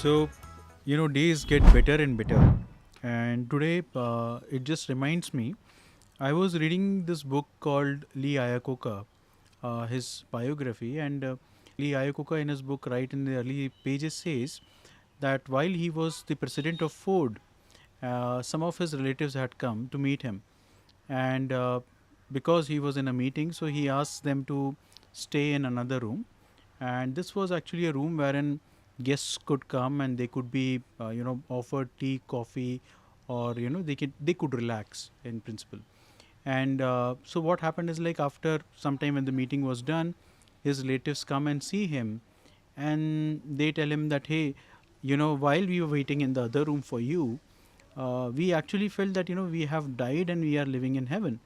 So, days get better and better. And today, it just reminds me, I was reading this book called Lee Iacocca, his biography. And Lee Iacocca, in his book, right in the early pages, says that while he was the president of Ford, some of his relatives had come to meet him. And because he was in a meeting, so he asked them to stay in another room. And this was actually a room wherein guests could come and they could be offered tea, coffee, or they could relax in principle. And so what happened is, like, after some time when the meeting was done, his relatives come and see him, and they tell him that, hey, while we were waiting in the other room for you, we actually felt that we have died and we are living in heaven.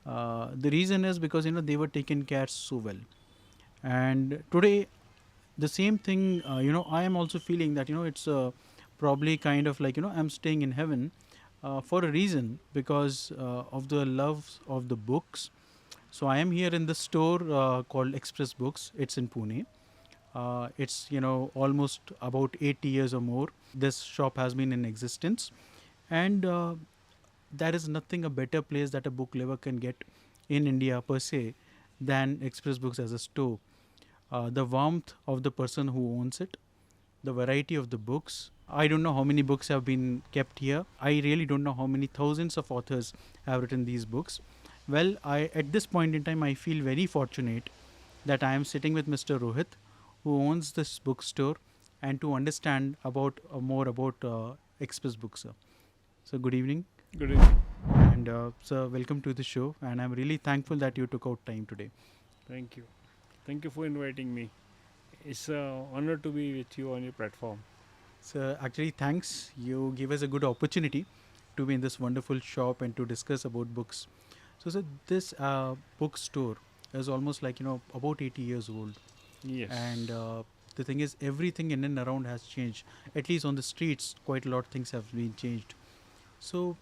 The reason is because they were taken care so well. And today, the same thing, I am also feeling that it's probably kind of like I'm staying in heaven for a reason, because of the love of the books. So I am here in the store called Express Books. It's in Pune. It's almost about 80 years or more this shop has been in existence. And there is nothing a better place that a book lover can get in India per se than Express Books as a store. The warmth of the person who owns it, the variety of the books. I don't know how many books have been kept here. I really don't know how many thousands of authors have written these books. Well, I at this point in time I feel very fortunate that I am sitting with Mr. Rohit, who owns this bookstore, and to understand about more about Express Books. Sir. So good evening. Good evening. And sir, welcome to the show. And I'm really thankful that you took out time today. Thank you. Thank you for inviting me. It's an honor to be with you on your platform. So actually, thanks. You gave us a good opportunity to be in this wonderful shop and to discuss about books. So, sir, this bookstore is almost like about 80 years old, Yes. and the thing is, everything in and around has changed. At least on the streets, quite a lot of things have been changed. So,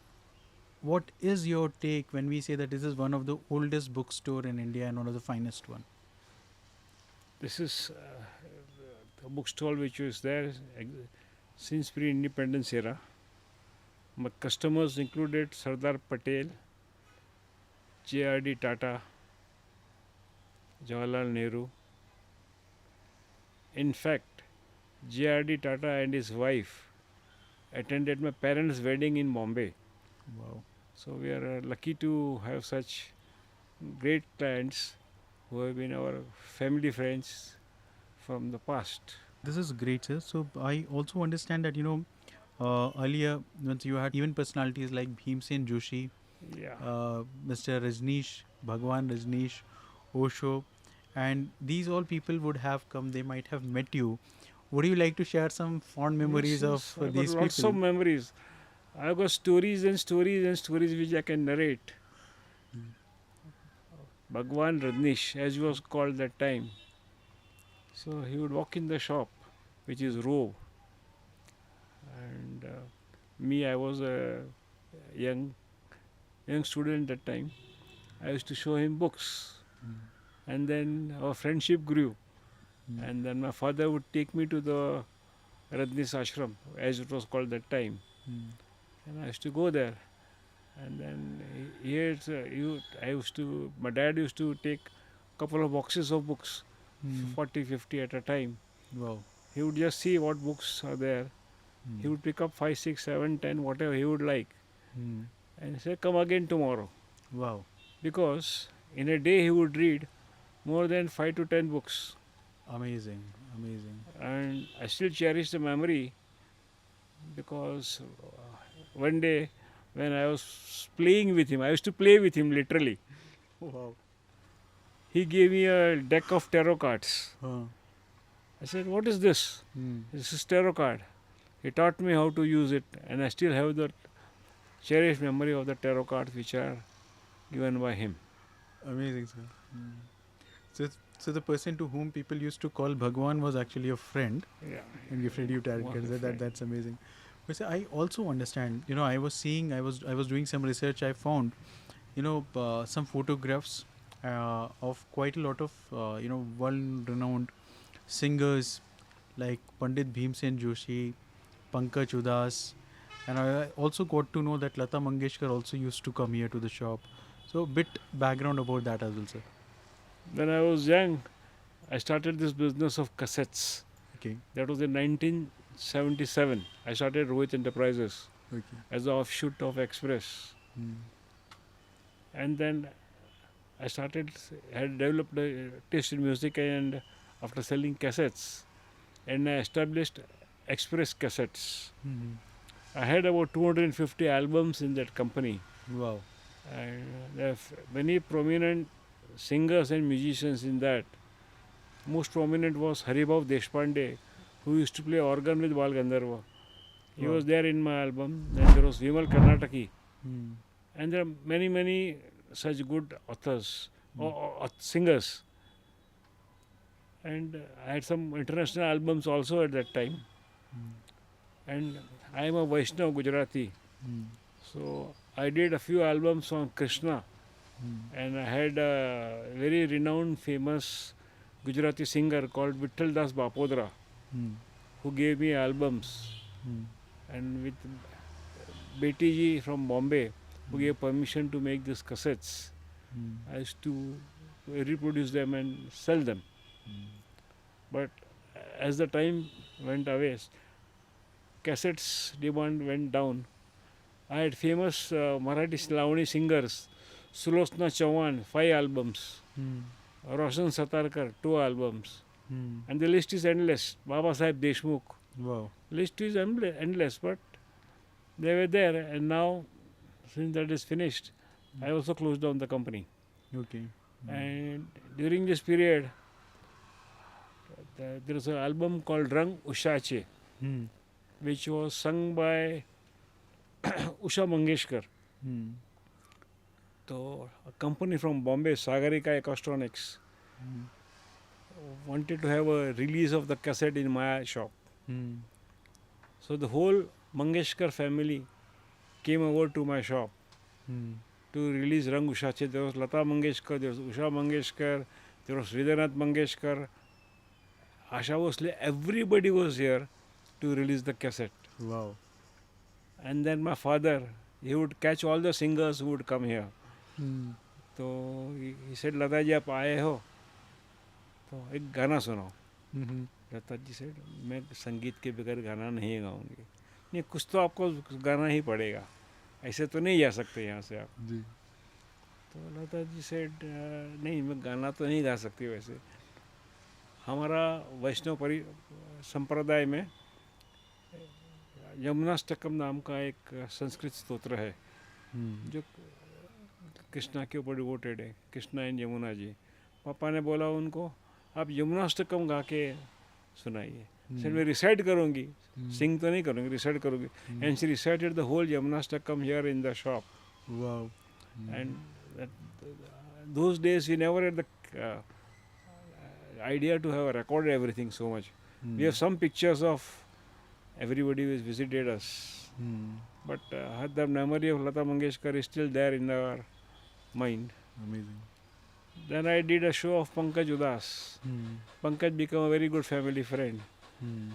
what is your take when we say that this is one of the oldest bookstore in India and one of the finest one? This is the bookstall which was there since pre-independence era. My customers included Sardar Patel, JRD Tata, Jawaharlal Nehru. In fact, JRD Tata and his wife attended my parents' wedding in Bombay. Wow. So we are lucky to have such great clients who have been our family friends from the past. This is great, sir. So I also understand that earlier, once you had even personalities like Bhimsen Joshi, Yeah. Mr. Rajneesh, Bhagwan Rajneesh, Osho, and these all people would have come. They might have met you. Would you like to share some fond memories of I've got these lots people? of memories. I've got stories and stories and stories which I can narrate. Bhagwan Radnish, as he was called that time. So he would walk in the shop, which is row. And me, I was a young student that time. I used to show him books. And then our friendship grew. And then my father would take me to the Radnish ashram, as it was called that time. And I used to go there. And then my dad used to take a couple of boxes of books, 40, 50 at a time. Wow. He would just see what books are there. He would pick up 5, 6, 7, 10, whatever he would like, and say, come again tomorrow. Wow. Because in a day he would read more than 5 to 10 books. Amazing. Amazing. And I still cherish the memory because one day when I was playing with him, I used to play with him literally. Wow. He gave me a deck of tarot cards. Huh. I said, what is this? This is tarot card. He taught me how to use it, and I still have the cherished memory of the tarot cards which are given by him. Amazing, sir. So the person to whom people used to call Bhagwan was actually a friend Yeah. and gifted you tarot What cards. a friend. That's amazing. But sir, I also understand. I was doing some research. I found, some photographs of quite a lot of world-renowned singers like Pandit Bhimsen Joshi, Pankaj Udhas, and I also got to know that Lata Mangeshkar also used to come here to the shop. So, bit background about that as well, sir. When I was young, I started this business of cassettes. Okay. That was in 1977. I started Rohit Enterprises Okay. as an offshoot of Express. Hmm. And then I had developed a taste in music, and after selling cassettes, and I established Express Cassettes. Hmm. I had about 250 albums in that company. Wow. And there are many prominent singers and musicians in that. Most prominent was Haribhav Deshpande, who used to play organ with Bal Gandharva. He Wow. was there in my album. Then there was Vimal Karnataki. Hmm. And there are many, many such good authors Hmm. or singers. And I had some international albums also at that time. Hmm. And I am a Vaishnav Gujarati. Hmm. So I did a few albums on Krishna. Hmm. And I had a very renowned, famous Gujarati singer called Vittal Das Bapodra, Hmm. who gave me albums. Hmm. And with Beti ji from Bombay, who gave permission to make these cassettes, Hmm. I used to reproduce them and sell them. But as the time went away, cassettes demand went down. I had famous Marathi Lavani singers, Sulosna Chauhan, 5 albums, Hmm. Roshan Satarkar, 2 albums, Hmm. and the list is endless. Baba Sahib Deshmukh, Wow. list is endless, but they were there, and now since that is finished, I also closed down the company. Okay. And during this period, there is an album called Rang Ushache, Hmm. which was sung by Usha Mangeshkar. Hmm. So a company from Bombay, Sagarika Ecostronics, Hmm. wanted to have a release of the cassette in my shop. Hmm. So the whole Mangeshkar family came over to my shop Hmm. to release Rang Ushache. There was Lata Mangeshkar, there was Usha Mangeshkar, there was Sridharnath Mangeshkar, Asha Bhosle. Everybody was here to release the cassette. Wow. And then my father, he would catch all the singers who would come here. Hmm. तो he said, Lata ji आप आए हो तो एक गाना सुनाओ. Hmm. Lata ji said, मैं संगीत के बगैर गाना नहीं गाऊंगी. नहीं, कुछ तो आपको गाना ही पड़ेगा, ऐसे तो नहीं जा सकते यहाँ से आप. जी. तो लता जी said, नहीं मैं गाना तो नहीं गा सकती वैसे. हमारा वैष्णव संप्रदाय में यमुनाष्टकम नाम का एक संस्कृत स्तोत्र है Hmm. जो कृष्णा के ऊपर डिवोटेड है, कृष्णा एंड यमुना जी. पापा ने बोला उनको, आप यमुनाष्टकम गा के सुनाइए. सर मैं रिसाइट करूँगी, सिंग तो नहीं करूँगी, रिसाइट करूँगी. And she recited the whole Yamunashtakam here in the shop. Wow. And those days we never had the idea to have recorded everything so much. Hmm. We have some pictures of everybody who has visited us, Hmm. but the memory of Lata Mangeshkar is still there in our mind. Amazing. Then I did a show of Pankaj Udhas. Hmm. Pankaj became a very good family friend. Hmm.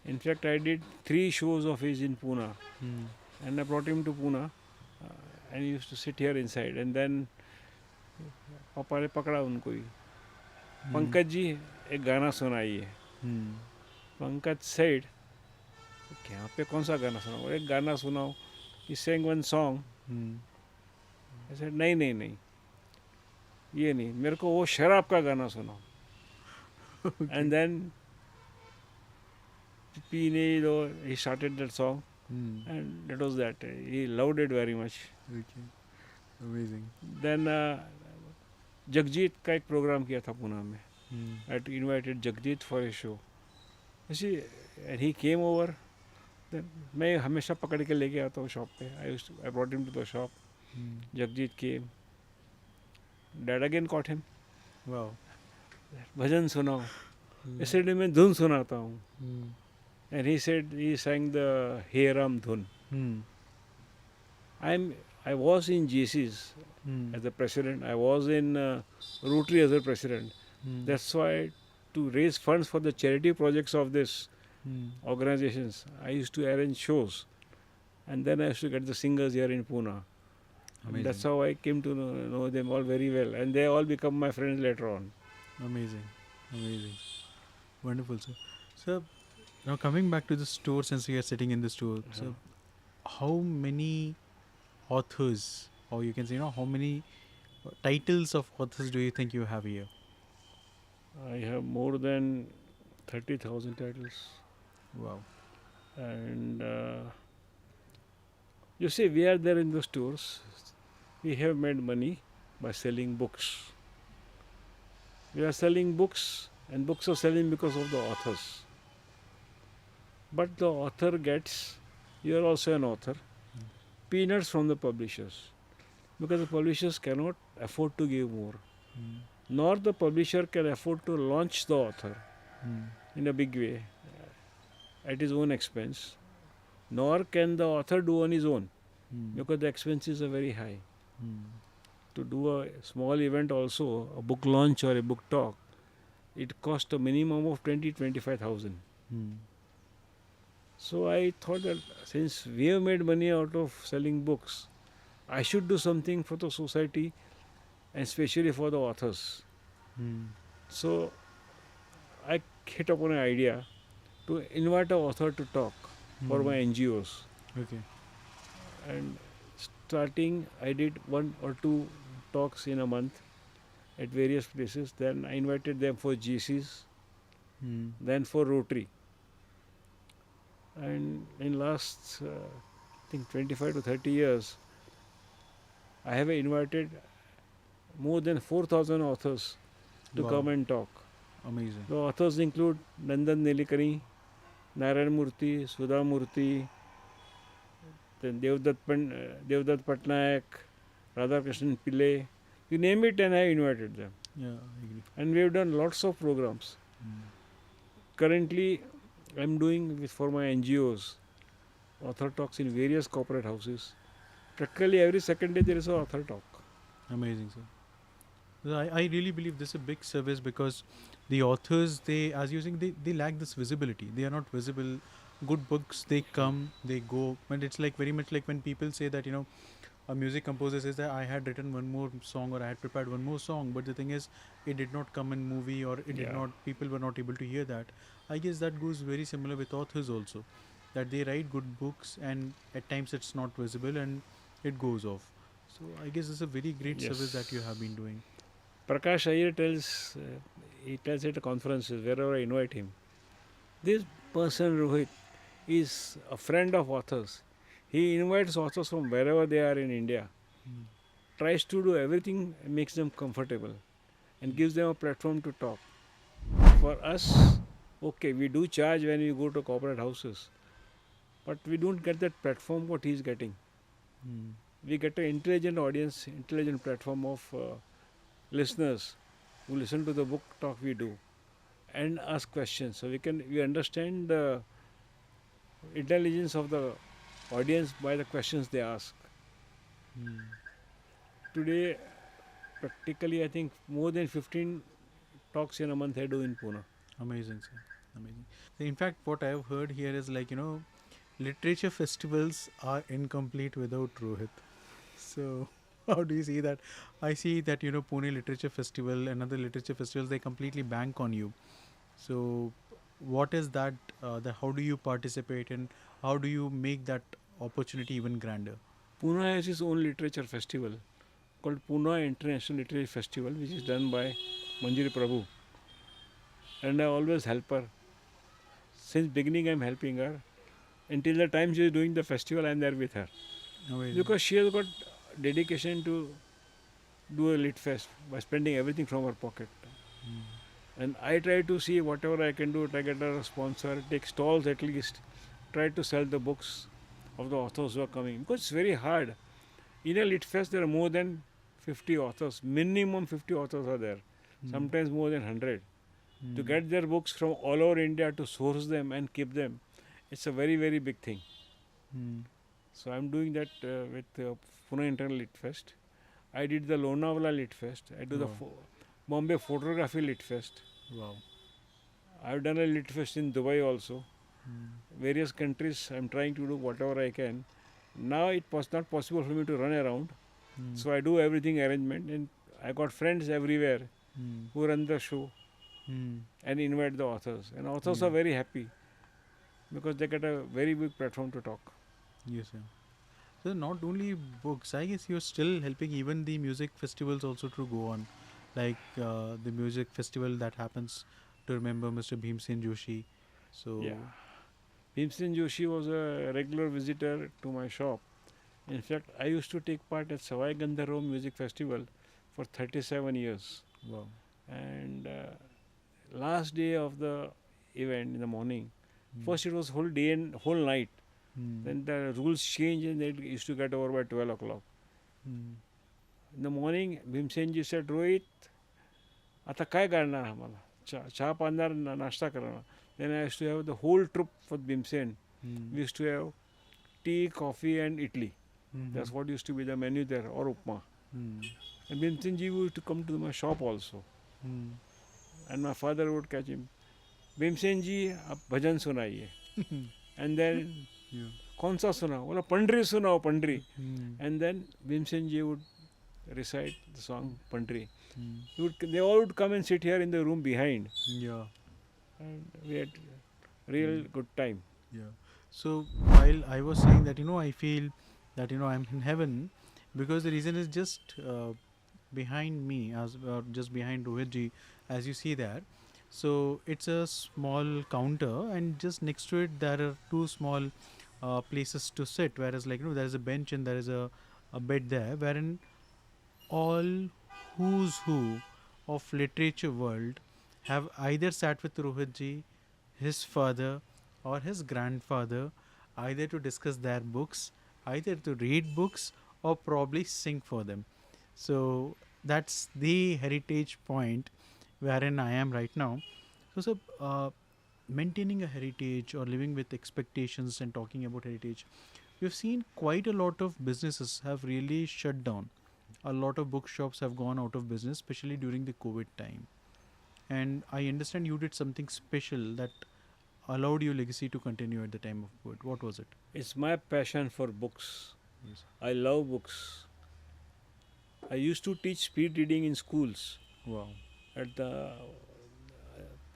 In fact, I did 3 shows of his in Pune, Hmm. and I brought him to Pune, and he used to sit here inside. And then पापा ने पकड़ा उनको ही. पंकज जी एक गाना सुनाइए. Hmm. Pankaj said, यहाँ पे कौन सा गाना सुनाओ, एक गाना सुनाओ. He sang one song. Hmm. I said, नहीं नहीं नहीं, ये नहीं, मेरे को वो शराब का गाना सुनाओ. And then पीने दो, he started that song, Hmm. and that was that. He loved it very much. Okay. Amazing. Then Jagjit का एक प्रोग्राम किया था पुणे में. Hmm. I had invited Jagjit for a show. You see, and he came over. Then मैं हमेशा पकड़ के लेके आता हूँ शॉप पे. I brought him to the shop. Hmm. Jagjit came. Dad again caught him. Wow. भजन सुनाओ. Hmm. Yesterday मैं धुन सुनाता हूँ. Hmm. And he said he sang the Hey Ram धुन. Hmm. I was in GCs Hmm. as the president. I was in Rotary as a president. Hmm. That's why to raise funds for the charity projects of this Hmm. organizations, I used to arrange shows, and then I used to get the singers here in Pune. And that's Amazing. how I came to know them all very well, and they all become my friends later on. Amazing. Amazing. Wonderful, sir. So now coming back to the store, since we are sitting in the store, so how many authors, or you can say, how many titles of authors do you think you have here? I have more than 30,000 titles, Wow. and you see, we are there in the stores. We have made money by selling books. We are selling books, and books are selling because of the authors. But the author gets, you are also an author, peanuts from the publishers, because the publishers cannot afford to give more, Hmm. nor the publisher can afford to launch the author Hmm. in a big way at his own expense, nor can the author do on his own Hmm. because the expenses are very high. Hmm. To do a small event also, a book launch or a book talk, it costs a minimum of 20-25,000. Hmm. So I thought that since we have made money out of selling books, I should do something for the society and especially for the authors. Hmm. So I hit upon an idea to invite an author to talk for my NGOs. Okay. And starting, I did 1 or 2 talks in a month at various places. Then I invited them for GCs, Hmm. then for Rotary. And in last, I think 25 to 30 years, I have invited more than 4,000 authors to Wow. come and talk. Amazing. The authors include Nandan Nelikani, Narayan Murthy, Sudha Murthy, then Devdutt Patnaik, Radhakrishnan Pillai. You name it, and I invited them. Yeah, I agree. And we have done lots of programs. Hmm. Currently, I am doing for my NGOs author talks in various corporate houses. Practically every second day there is an author talk. Amazing, sir. So I really believe this is a big service because the authors, they, as you saying, they lack this visibility. They are not visible. Good books, they come, they go. But it's like very much like when people say that, a music composer says that I had written one more song or I had prepared one more song, but the thing is, it did not come in movie or it did Yeah. not, people were not able to hear that. I guess that goes very similar with authors also, that they write good books and at times it's not visible and it goes off. So I guess it's a very great service that you Yes. have been doing. Prakash Iyer tells, he tells at conferences wherever I invite him. This person, Rohit, is a friend of authors. He invites authors from wherever they are in India, Mm. tries to do everything, makes them comfortable, and gives them a platform to talk. For us, okay, we do charge when we go to corporate houses, but we don't get that platform what he's getting. Mm. We get an intelligent audience, intelligent platform of listeners who listen to the book talk we do and ask questions. So we understand the intelligence of the audience by the questions they ask. Mm. Today, practically, I think more than 15 talks in a month I do in Pune. Amazing, sir. Amazing. So in fact, what I've heard here is like, literature festivals are incomplete without Rohit. So, how do you see that? I see that, Pune Literature Festival and other literature festivals, they completely bank on you. So, what is that? How do you participate and how do you make that opportunity even grander? Pune has its own literature festival called Pune International Literary Festival, which is done by Manjiri Prabhu. And I always help her. Since beginning, I'm helping her. Until the time she is doing the festival, I'm there with her. Amazing. Because she has got dedication to do a lit fest by spending everything from her pocket. Mm. And I try to see whatever I can do to get her a sponsor, take stalls at least, try to sell the books of the authors who are coming. Because it's very hard. In a lit fest, there are more than 50 authors. Minimum 50 authors are there. Mm. Sometimes more than 100. To Mm. get their books from all over India to source them and keep them, it's a very, very big thing. Mm. So I'm doing that with Pune Internal Lit Fest. I did the Lonavala Lit Fest. I do the Wow. Bombay Photography Lit Fest. Wow. I've done a lit fest in Dubai also. Mm. Various countries, I'm trying to do whatever I can. Now it was not possible for me to run around, Mm. so I do everything arrangement, and I got friends everywhere Mm. who run the show Mm. and invite the authors. And authors Yeah. are very happy because they get a very big platform to talk. Yes, sir. So not only books, I guess you're still helping even the music festivals also to go on, like the music festival that happens to remember Mr. Bhimsen Joshi. Yeah. So Bhimsen Joshi was a regular visitor to my shop. In fact, I used to take part at Savai Gandharva Music Festival for 37 years. wow. And last day of the event in the morning, Mm. first it was whole day and whole night. Mm. Then the rules changed and it used to get over by 12 o'clock. Mm. In the morning, Bhimsenji said, Rohit, आता काय करणार आम्हाला चहा पाजणार नाश्ता करणार. Then I used to have the whole troop for Bhimsen. Mm. We used to have tea, coffee, and idli. Mm-hmm. That's what used to be the menu there, or upma. Mm. And Bhimsenji used to come to my shop also. Mm. And my father would catch him. Bhimsenji, आप भजन सुनाइए. And then, yeah. कौन सा सुनाओ? बोला पंडरी सुनाओ Pandri. Mm. And then Bhimsenji would recite the song Pandri. Mm. They all would come and sit here in the room behind. Yeah. And we had real good time. Yeah. So while I was saying that, I feel that, I'm in heaven, because the reason is just behind me, as just behind Rohit ji, as you see there. So it's a small counter, and just next to it there are two small places to sit. Whereas, like, there is a bench and there is a bed there, wherein all who's who of literature world have either sat with Rohit ji, his father, or his grandfather, either to discuss their books, either to read books, or probably sing for them. So that's the heritage point wherein I am right now. So, maintaining a heritage or living with expectations and talking about heritage, we've seen quite a lot of businesses have really shut down. A lot of bookshops have gone out of business, especially during the COVID time. And I understand you did something special that allowed your legacy to continue at the time of COVID. What was it? It's my passion for books. Yes. I love books. I used to teach speed reading in schools Wow. at the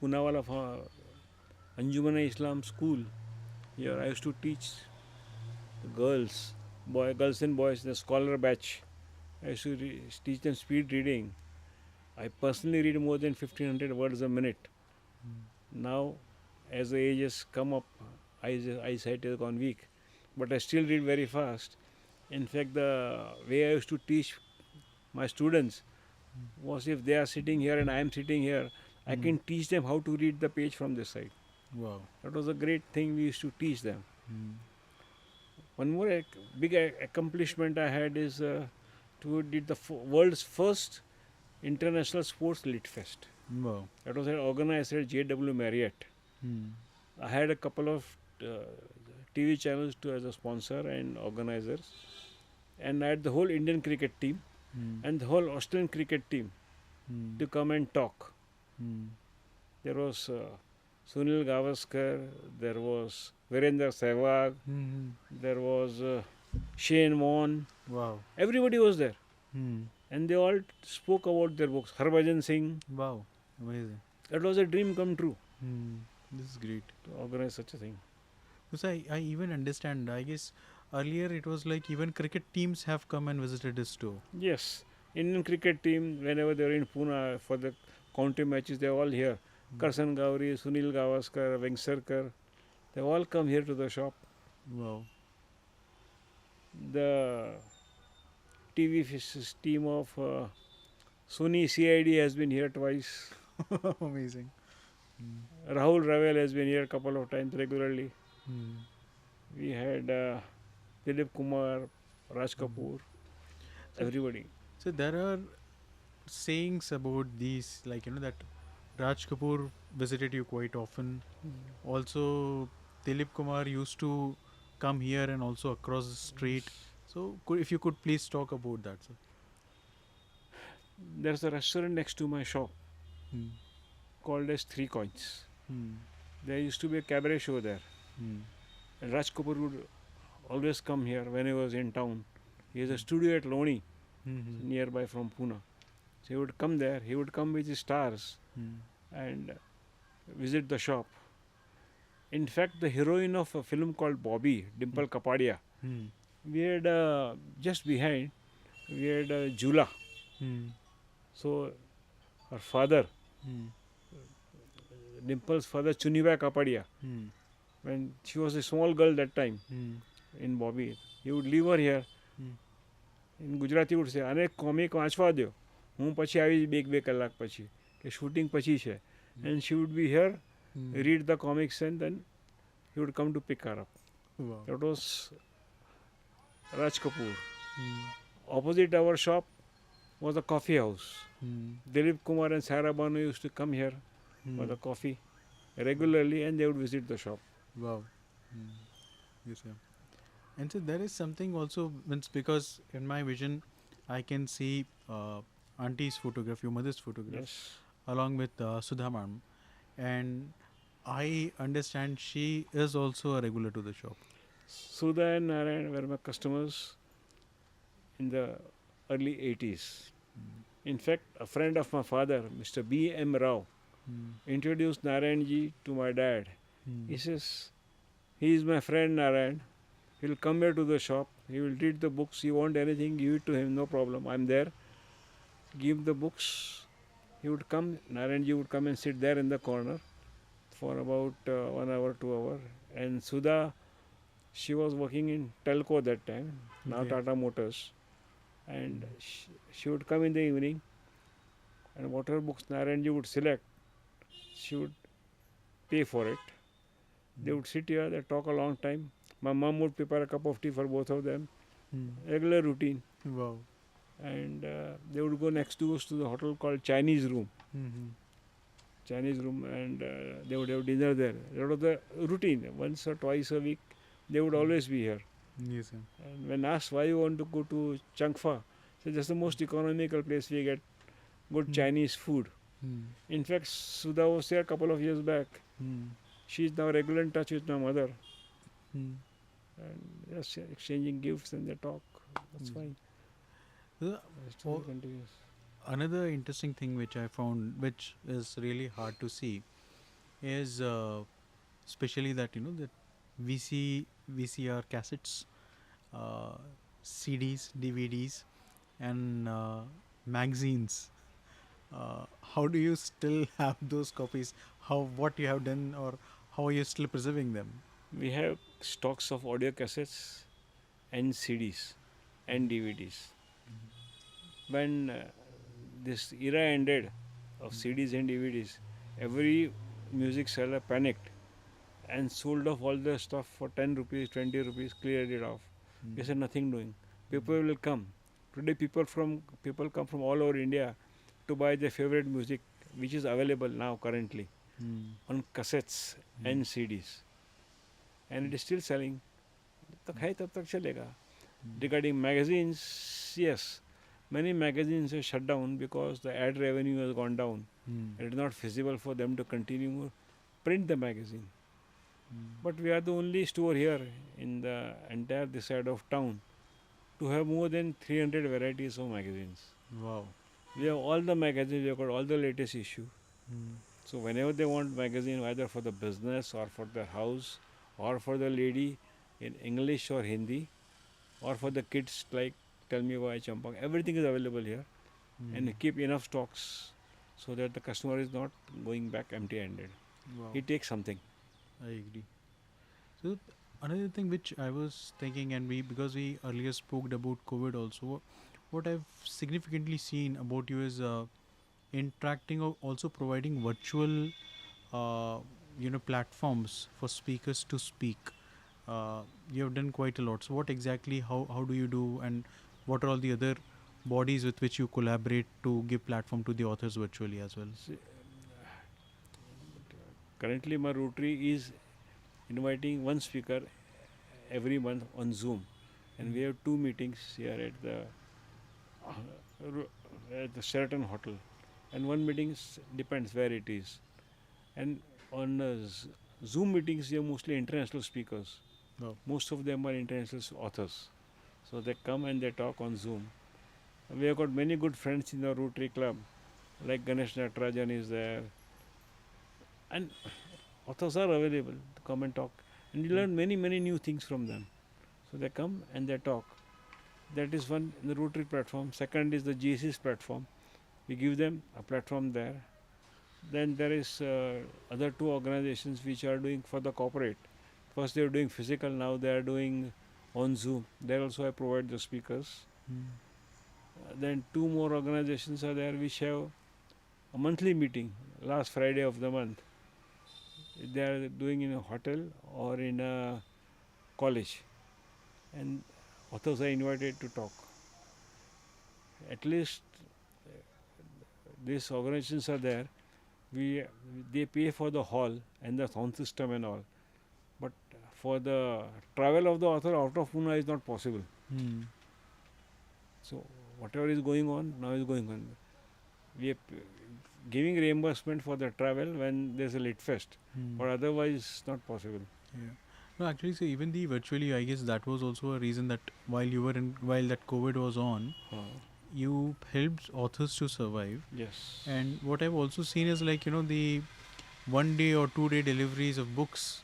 Punawala Anjuman Islam school. Here I used to teach girls, girls and boys, the scholar batch. I used to teach them speed reading. I personally read more than 1500 words a minute. Now, as the age has come up, eyesight has gone weak, but I still read very fast. In fact, the way I used to teach my students was, if they are sitting here and I am sitting here, I can teach them how to read the page from this side. Wow. That was a great thing we used to teach them. Mm. One more big accomplishment I had is to did the world's first international sports lit fest. Wow. That was organized at JW Marriott. Mm. I had a couple of TV channels as a sponsor and organizers, and I had the whole Indian cricket team and the whole Australian cricket team to come and talk. There was Sunil Gavaskar, there was Virendra Sehwag, there was Shane Warne. Wow. Everybody was there, Mm. and they all spoke about their books. Harbhajan Singh. Wow. Amazing. That was a dream come true This is great. to organize such a thing. Because I even understand. I guess earlier it was like even cricket teams have come and visited this store. Yes, Indian cricket team, whenever they are in Pune for the county matches, they are all here. Karsan Gauri, Sunil Gavaskar, Vengsarkar, they all come here to the shop. Wow. The TV team of Sony CID has been here twice. Amazing. Rahul Ravel has been here a couple of times regularly. Mm. We had Dilip Kumar, Raj Kapoor, everybody. So there are sayings about these, like, that Raj Kapoor visited you quite often. Also, Dilip Kumar used to come here and also across the street. So, if you could please talk about that, sir. There's a restaurant next to my shop Mm. called as Three Coins. Hmm. There used to be a cabaret show there. Hmm. And Raj Kapoor would always come here when he was in town. He has a Hmm. studio at Loni, Hmm. nearby from Pune. So he would come there. He would come with his stars Hmm. and visit the shop. In fact, the heroine of a film called Bobby, Hmm. Dimple Kapadia, Hmm. we had just behind, we had Jula. Hmm. So her father, Hmm. Dimple's father, Chunibai Kapadia, Hmm. when she was a small girl that time Hmm. in Bobby, he would leave her here. Hmm. In Gujarati would say, "આને comic વાંચવા દો, હું પછી આવીશ બે કલાક પછી કે શૂટિંગ પછી છે." And she would be here, Hmm. read the comics, and then he would come to pick her up. Wow. That was Raj Kapoor. Hmm. Opposite our shop was a coffee house. Hmm. Dilip Kumar and Sarah Banu used to come here for Hmm. the coffee regularly, and they would visit the shop. Wow. Hmm. Yes, sir. And so there is something also means because in my vision, I can see auntie's photograph, your mother's photograph, Yes. along with Sudha ma'am, and I understand she is also a regular to the shop. Sudha and Narayan were my customers in the early 80s. Hmm. In fact, a friend of my father, Mr. B. M. Rao, Hmm. introduced Narayanji to my dad. Hmm. He says, "He is my friend Narayan. He'll come here to the shop. He will read the books. You want anything, give it to him, no problem. I'm there. Give the books." He would come, Narayanji would come and sit there in the corner for about 1 hour, 2 hour. And Sudha, she was working in Telco that time, now Okay. Tata Motors. And she would come in the evening, and whatever books Narayanji would select, she would pay for it. They would sit here, they talk a long time. My mom would prepare a cup of tea for both of them, Hmm. regular routine. Wow. And they would go next to us to the hotel called Chinese Room. Hmm. Chinese Room, and they would have dinner there. That was the routine. Once or twice a week, they would always be here. Yes, sir. And when asked why you want to go to Changfa, so that's the most economical place we get good Hmm. Chinese food. Hmm. In fact, Sudha was there a couple of years back. Hmm. She is now regular in touch with my mother, Hmm. and just exchanging gifts and they talk. That's Hmm. fine. Uh, The story oh, continues. Another interesting thing which I found, which is really hard to see, is especially that that VCR cassettes, uh, CDs, DVDs, and magazines. How do you still have those copies? What you have done, or how are you still preserving them? We have stocks of audio cassettes and CDs and DVDs. When this era ended of CDs and DVDs, every music seller panicked and sold off all the stuff for 10 rupees, 20 rupees, cleared it off. We said nothing doing. People will come. Today people come from all over India to buy their favorite music which is available now currently Hmm. on cassettes and CDs. And it is still selling. जब तक है तब तक चलेगा. Regarding magazines, yes, many magazines are shut down because the ad revenue has gone down. Hmm. It is not feasible for them to continue print the magazine. But we are the only store here in the entire this side of town to have more than 300 varieties of magazines. Wow. We have all the magazines, we have got all the latest issue. Hmm. So whenever they want magazine, either for the business or for the house or for the lady in English or Hindi, or for the kids like Tell Me Why Champak, everything is available here. And we keep enough stocks so that the customer is not going back empty-handed. Wow. He takes something. I agree. So another thing which I was thinking, and because we earlier spoke about COVID also, what I've significantly seen about you is interacting or also providing virtual, uh, platforms for speakers to speak. You have done quite a lot. So what exactly, how do you do, and what are all the other bodies with which you collaborate to give platform to the authors virtually as well? See, currently, my Rotary is inviting one speaker every month on Zoom, and we have two meetings here at the Sheraton Hotel, and one meeting depends where it is, and on Zoom meetings, we are mostly international speakers. Oh. Most of them are international authors. So they come and they talk on Zoom. We have got many good friends in the Rotary Club, like Ganesh Natarajan is there. And authors are available to come and talk. And you learn many, many new things from them. So they come and they talk. That is one in the Rotary platform. Second is the GC's platform. We give them a platform there. Then there is other two organizations which are doing for the corporate. First they were doing physical, now they are doing on Zoom. There also I provide the speakers. Then two more organizations are there which have a monthly meeting last Friday of the month. They are doing in a hotel or in a college, and authors are invited to talk. At least these organizations are there. They pay for the hall and the sound system and all, but for the travel of the author out of Pune is not possible. So whatever is going on now is going on. We are giving reimbursement for the travel when there's a lit fest, but otherwise it's not possible. Yeah. No, actually, so even the virtually, I guess that was also a reason that while that COVID was on, you helped authors to survive. Yes. And what I've also seen is like, the 1 day or 2 day deliveries of books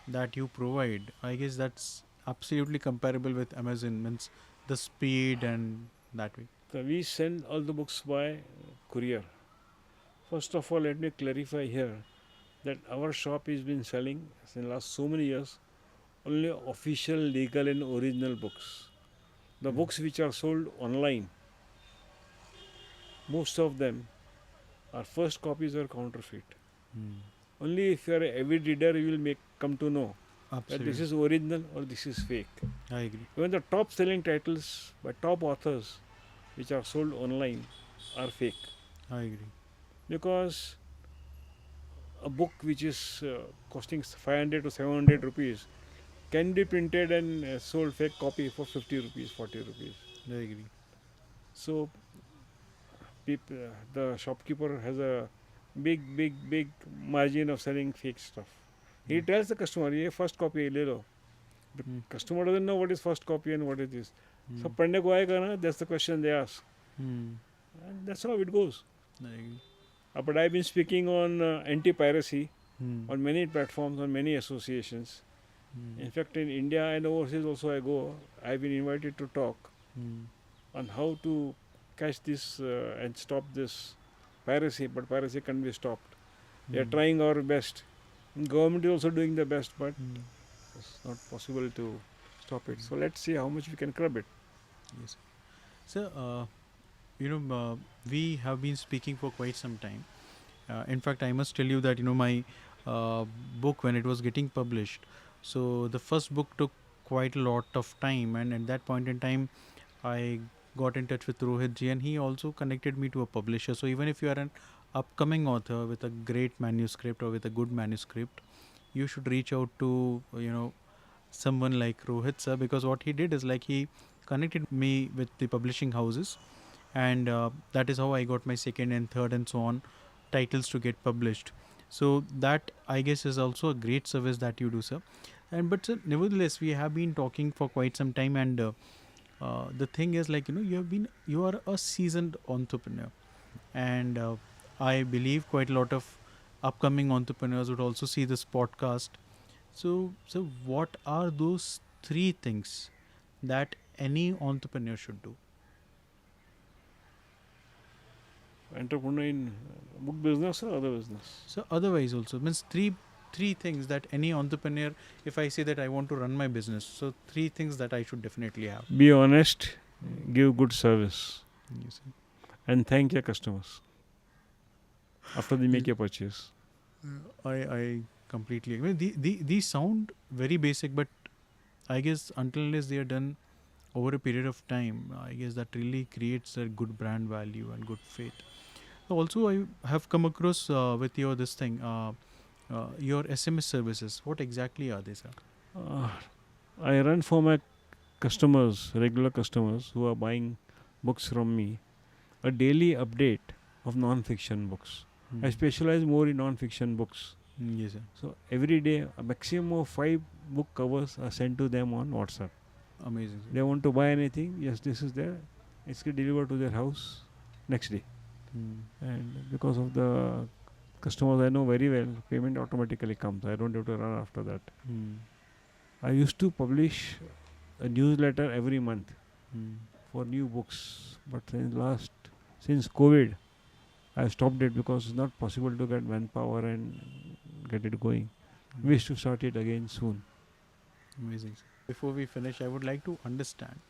that you provide. I guess that's absolutely comparable with Amazon, means the speed and that way. So we send all the books by courier. First of all, let me clarify here that our shop has been selling in the last so many years only official, legal and original books. The books which are sold online, most of them are first copies or counterfeit. Only if you are an avid reader, you will come to know that this is original or this is fake. I agree. Even the top selling titles by top authors which are sold online are fake. I agree. Because a book which is costing 500 to 700 rupees can be printed and sold fake copy for 50 rupees, 40 rupees. I agree. So the shopkeeper has a big margin of selling fake stuff. He tells the customer, "ये first copy ले लो." The customer doesn't know what is first copy and what is this. So पढ़ने को आएगा ना, that's the question they ask. And that's how it goes. I agree. But I've been speaking on anti-piracy on many platforms, on many associations. In fact, in India and overseas also I've been invited to talk on how to catch this and stop this piracy, but piracy can't be stopped. We are trying our best. Government is also doing the best, but it's not possible to stop it. So let's see how much we can curb it. Yes. So, we have been speaking for quite some time. In fact, I must tell you that, my book, when it was getting published, so the first book took quite a lot of time. And at that point in time, I got in touch with Rohit Ji, and he also connected me to a publisher. So even if you are an upcoming author with a great manuscript or with a good manuscript, you should reach out to, someone like Rohit sir, because what he did is like he connected me with the publishing houses, and that is how I got my second and third and so on titles to get published. So that, I guess, is also a great service that you do, sir. And but sir, nevertheless, we have been talking for quite some time, and the thing is, like, you are a seasoned entrepreneur, and I believe quite a lot of upcoming entrepreneurs would also see this podcast. So what are those 3 things that any entrepreneur should do? Entrepreneur in book business or other business? So otherwise also means three things that any entrepreneur, if I say that I want to run my business, so 3 things that I should definitely have. Be honest, give good service, Yes. and thank your customers after they make a purchase. I completely agree. These sound very basic, but I guess until unless they are done over a period of time, I guess that really creates a good brand value and good faith. Also, I have come across with your this thing, your SMS services. What exactly are they, sir? I run for my customers, regular customers who are buying books from me, a daily update of non-fiction books. I specialize more in non-fiction books. Yes, sir. So every day, a maximum of 5 book covers are sent to them on WhatsApp. Amazing, They sir. want to buy anything, yes, this is there. It's get delivered to their house next day. Mm. And because of the customers I know very well, payment automatically comes. I don't have to run after that. Mm. I used to publish a newsletter every month Mm. for new books, but since COVID, I stopped it because it's not possible to get manpower and get it going. We Mm. should start it again soon. Amazing, sir. Before we finish, I would like to understand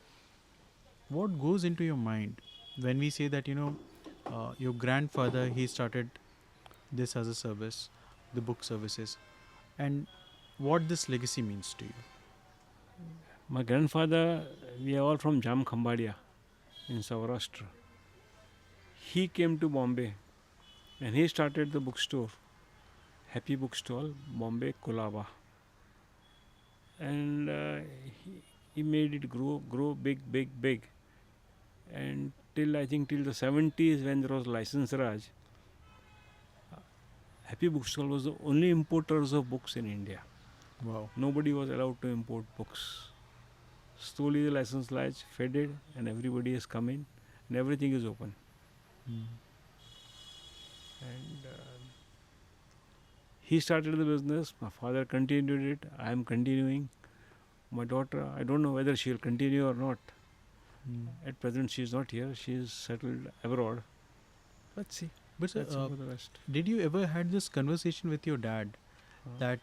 what goes into your mind when we say that your grandfather, he started this as a service, the book services, and what this legacy means to you. My grandfather, we are all from Jam Khambadia in Saurashtra. He came to Bombay and he started the bookstore, Happy Bookstall, Bombay, Kolaba. And he made it grow big, big, big. And I think till the 70s, when there was license Raj, Happy Bookstall was the only importers of books in India. Wow. Nobody was allowed to import books. Slowly the license Raj faded and everybody has come in and everything is open. Mm. And he started the business, my father continued it, I am continuing. My daughter, I don't know whether she will continue or not. Mm. At present, she is not here, she is settled abroad. Let's see. But Let's see for the rest. did you ever had this conversation with your dad that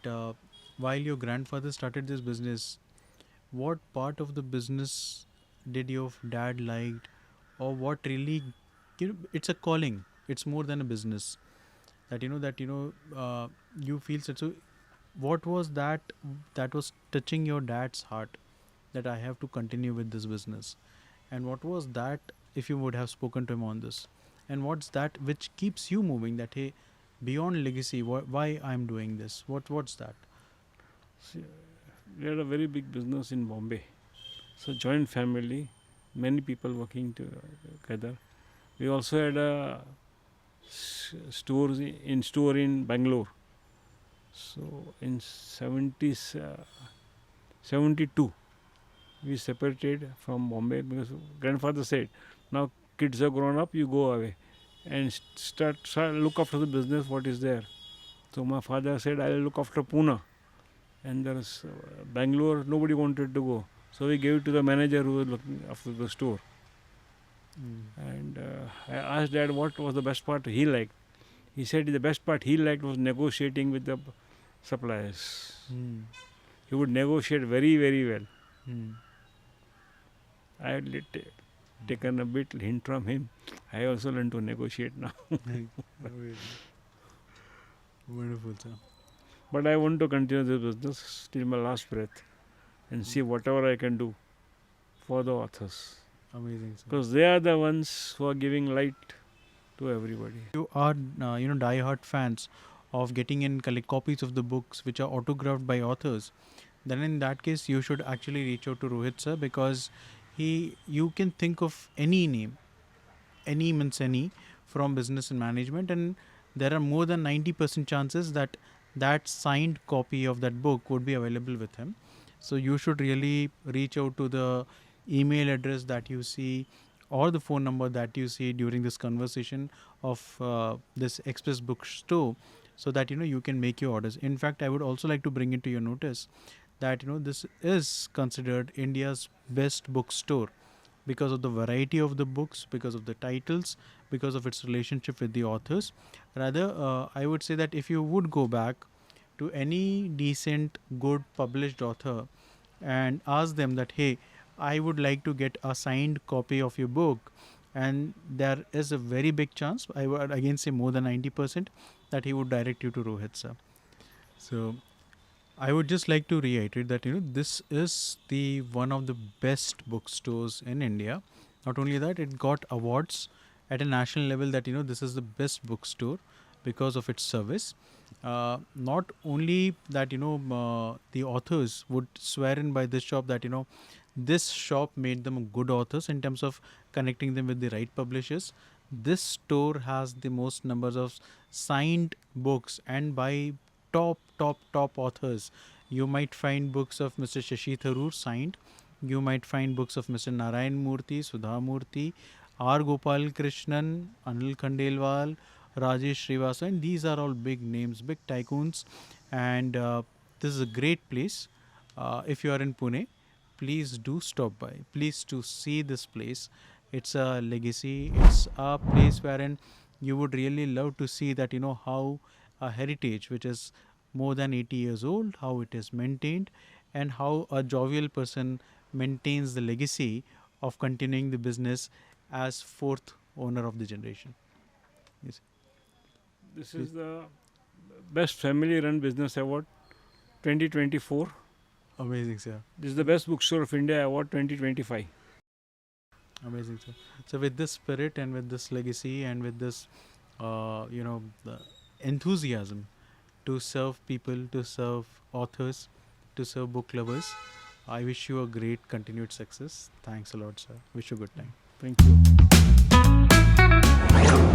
while your grandfather started this business, what part of the business did your dad liked, or what really, it's a calling. It's more than a business. That you feel such. So, what was that was touching your dad's heart, that I have to continue with this business, and what was that, if you would have spoken to him on this, and what's that which keeps you moving, that hey, beyond legacy, why I'm doing this, what's that? See, we had a very big business in Bombay. So, joint family, many people working together. We also had a store in Bangalore. So, in 72, we separated from Bombay because grandfather said, now kids are grown up, you go away and start look after the business what is there. So my father said, I'll look after Pune, and there's Bangalore, nobody wanted to go, so we gave it to the manager who was looking after the store. And I asked dad what was the best part he liked. He said the best part he liked was negotiating with the suppliers. Mm. He would negotiate very, very well. Mm. I had taken a bit hint from him. I also learned to negotiate now. Wonderful, sir. But I want to continue this business till my last breath and see whatever I can do for the authors. Amazing, sir. Because they are the ones who are giving light to everybody. You are die-hard fans of getting in collect copies of the books which are autographed by authors, then in that case you should actually reach out to Rohit sir, because you can think of any name, any means any, from business and management, and there are more than 90% chances that that signed copy of that book would be available with him. So you should really reach out to the email address that you see or the phone number that you see during this conversation of this Express Bookstore, so that you can make your orders. In fact, I would also like to bring into your notice that this is considered India's best bookstore because of the variety of the books, because of the titles, because of its relationship with the authors. Rather, I would say that if you would go back to any decent, good published author and ask them that, hey, I would like to get a signed copy of your book, and there is a very big chance, I would again say more than 90%, that he would direct you to Rohit sir. So I would just like to reiterate that this is the one of the best bookstores in India. Not only that, it got awards at a national level that this is the best bookstore because of its service. Not only that the authors would swear in by this shop that this shop made them good authors in terms of connecting them with the right publishers. This store has the most numbers of signed books, and by top authors. You might find books of Mr. Shashi Tharoor signed. You might find books of Mr. Narayan Murthy, Sudha Murthy, R. Gopal Krishnan, Anil Khandelwal, Rajesh Srivastava, and these are all big names, big tycoons. And this is a great place. If you are in Pune, please do stop by. Please to see this place. It's a legacy. It's a place wherein you would really love to see that, how a heritage which is more than 80 years old, how it is maintained, and how a jovial person maintains the legacy of continuing the business as fourth owner of the generation. Yes. This Please. is the Best Family Run Business Award 2024. Amazing, sir. This is the Best Bookstore of India Award 2025. Amazing, sir. So with this spirit and with this legacy and with this, the enthusiasm to serve people, to serve authors, to serve book lovers, I wish you a great continued success. Thanks a lot, sir. Wish you a good time. Thank you.